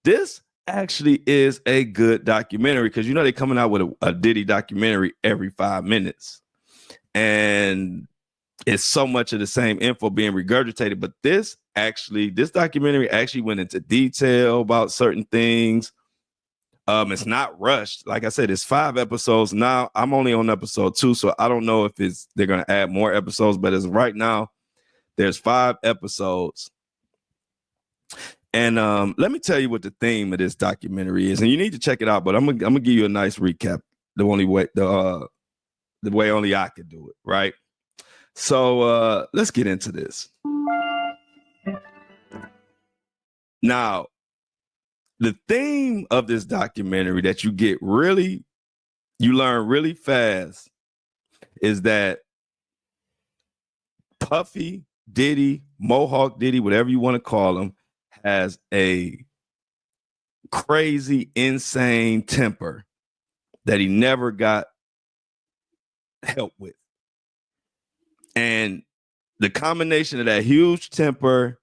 this actually is a good documentary because they're coming out with a Diddy documentary every 5 minutes. And it's so much of the same info being regurgitated. But this documentary actually went into detail about certain things. It's not rushed. Like I said, it's 5 episodes. Now I'm only on episode 2, so I don't know if they're going to add more episodes. But as right now, there's 5 episodes. And let me tell you what the theme of this documentary is, and you need to check it out. But I'm gonna give you a nice recap. The way only I could do it, right? So let's get into this. Now, the theme of this documentary that you learn really fast is that Puffy Diddy, Mohawk Diddy, whatever you want to call him, has a crazy, insane temper that he never got help with. And the combination of that huge temper,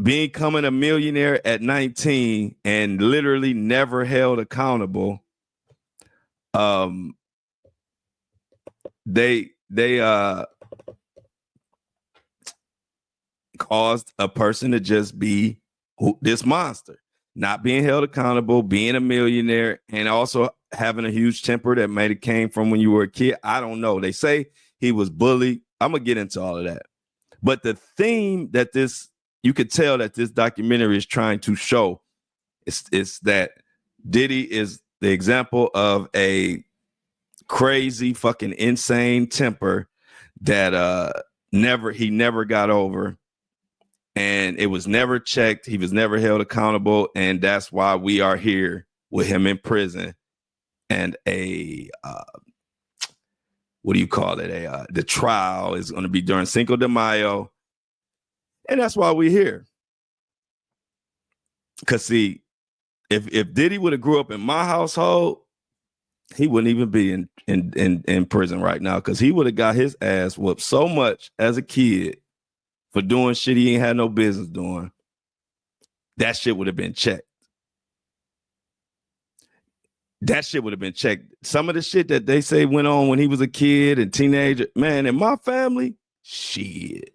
becoming a millionaire at 19 and literally never held accountable, they caused a person to just be this monster, not being held accountable, being a millionaire, and also having a huge temper that might have came from when you were a kid. I don't know. They say he was bullied. I'm gonna get into all of that. But the theme that you could tell that this documentary is trying to show is that Diddy is the example of a crazy, fucking insane temper that he never got over. And it was never checked. He was never held accountable. And that's why we are here with him in prison. And the trial is going to be during Cinco de Mayo. And that's why we're here. Because see, if Diddy would have grew up in my household, he wouldn't even be in prison right now, because he would have got his ass whooped so much as a kid for doing shit he ain't had no business doing. That shit would have been checked. Some of the shit that they say went on when he was a kid and teenager, man, in my family, shit.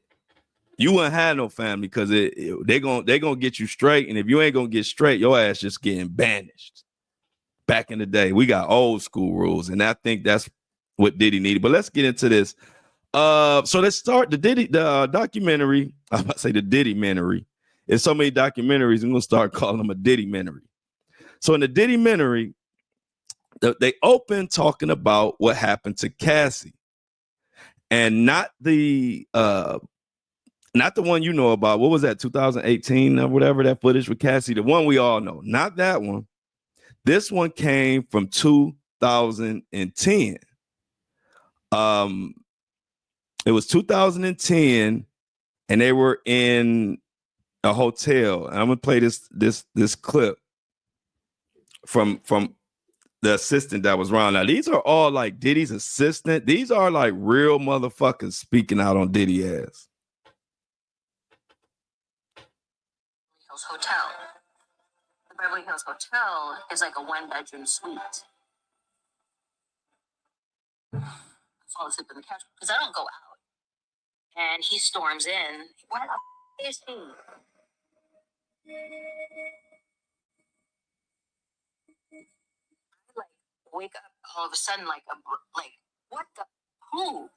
You wouldn't have no family, because they gonna get you straight. And if you ain't gonna get straight, your ass just getting banished. Back in the day, we got old school rules. And I think that's what Diddy needed. But let's get into this. So let's start the documentary. I was about to say the Diddy-mentary. There's so many documentaries, I'm gonna start calling them a Diddy-mentary. So in the Diddy-mentary, they open talking about what happened to Cassie, and not the one you know about. What was that, 2018 or whatever, that footage with Cassie? The one we all know, not that one. This one came from 2010. It was 2010, and they were in a hotel. And I'm gonna play this clip from the assistant that was around. Now, these are all like Diddy's assistant. These are like real motherfuckers speaking out on Diddy ass. Hotel. The Beverly Hills Hotel is like a 1-bedroom suite. I fall asleep on the couch because I don't go out. And he storms in. Where the f is he? I like wake up all of a sudden like what the who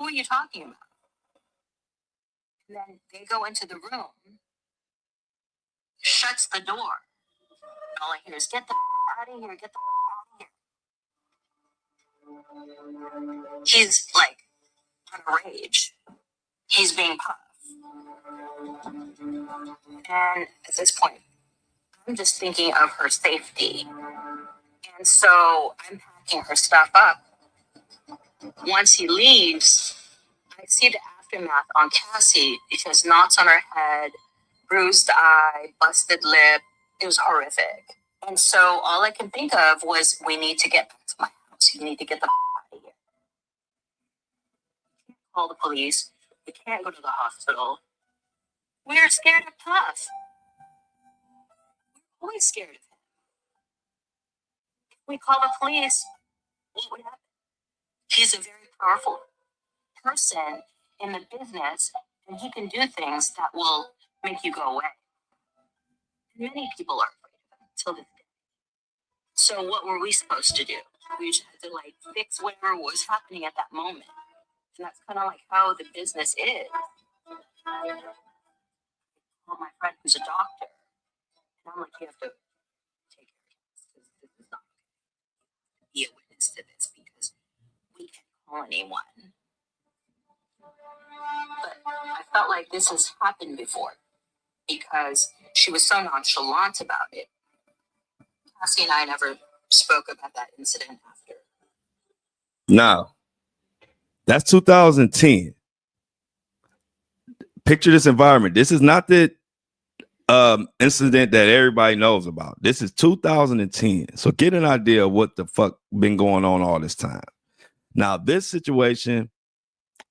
are you talking about? And then they go into the room, shuts the door. And all I hear is, get the out of here, get the out of here. He's like on a rage. He's being puffed. And at this point, I'm just thinking of her safety. And so I'm packing her stuff up. Once he leaves, I see the aftermath on Cassie, because knots on her head, bruised eye, busted lip. It was horrific. And so all I can think of was, we need to get back to my house. You need to get the out of here. We can't call the police. We can't go to the hospital. We're scared of Puff. always scared of him. If we call the police, what would happen? He's a very powerful person in the business, and he can do things that will make you go away. Many people are afraid of him till this day. So what were we supposed to do? We just had to like fix whatever was happening at that moment. And that's kind of like how the business is. Well, my friend who's a doctor, and I'm like, you have to take care of this because this is not okay. Be a witness to this because we can't call anyone. But I felt like this has happened before because she was so nonchalant about it. Cassie and I never spoke about that incident after. Now, that's 2010. Picture this environment. This is not the incident that everybody knows about. This is 2010. So get an idea of what the fuck been going on all this time. Now, this situation,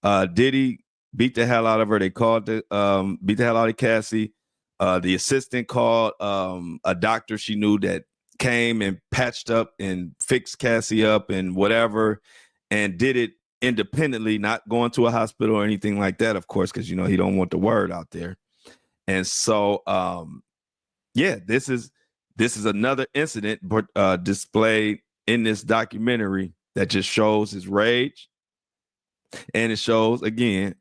Diddy beat the hell out of her. They called beat the hell out of Cassie. The assistant called a doctor she knew that came and patched up and fixed Cassie up and whatever, and did it independently, not going to a hospital or anything like that, of course, because, you know, he don't want the word out there. And so, yeah, this is another incident displayed in this documentary that just shows his rage. And it shows, again,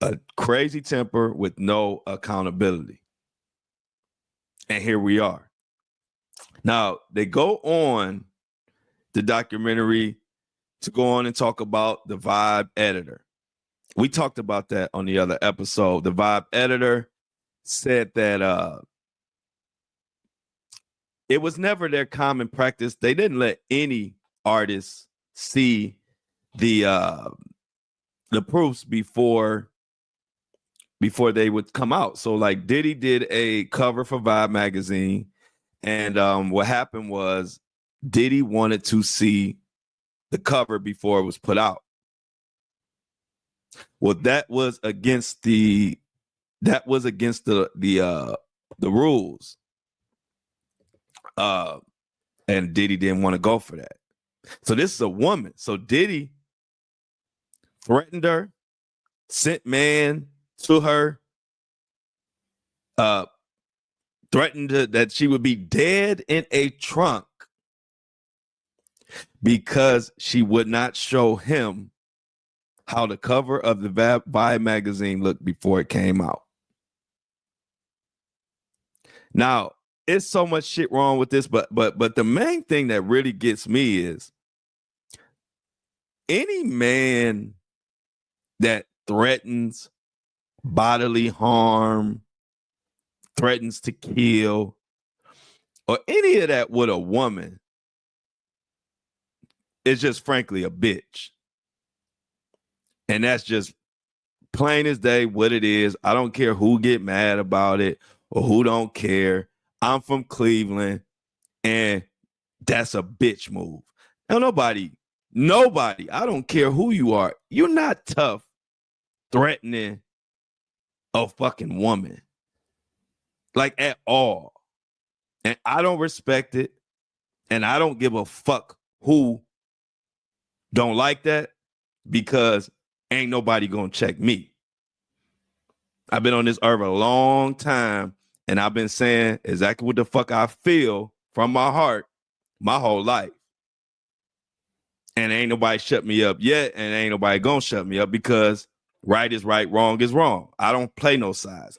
a crazy temper with no accountability. And here we are. Now, they go on the documentary to go on and talk about the Vibe editor. We talked about that on the other episode. The Vibe editor said that it was never their common practice. They didn't let any artists see the proofs before they would come out. So like Diddy did a cover for Vibe magazine, and what happened was Diddy wanted to see the cover before it was put out. Well, that was against the rules. And Diddy didn't want to go for that. So this is a woman. So Diddy threatened her, sent man to her, threatened that she would be dead in a trunk because she would not show him how the cover of the Vibe magazine looked before it came out. Now, it's so much shit wrong with this, but the main thing that really gets me is any man that threatens bodily harm, threatens to kill, or any of that with a woman is just frankly a bitch. And that's just plain as day what it is. I don't care who get mad about it or who don't care. I'm from Cleveland, and that's a bitch move. Now, nobody, I don't care who you are, you're not tough threatening a fucking woman. Like, at all. And I don't respect it. And I don't give a fuck who don't like that, because ain't nobody gonna check me. I've been on this earth a long time, and I've been saying exactly what the fuck I feel from my heart my whole life. And ain't nobody shut me up yet, and ain't nobody gonna shut me up, because right is right, wrong is wrong. I don't play no sides.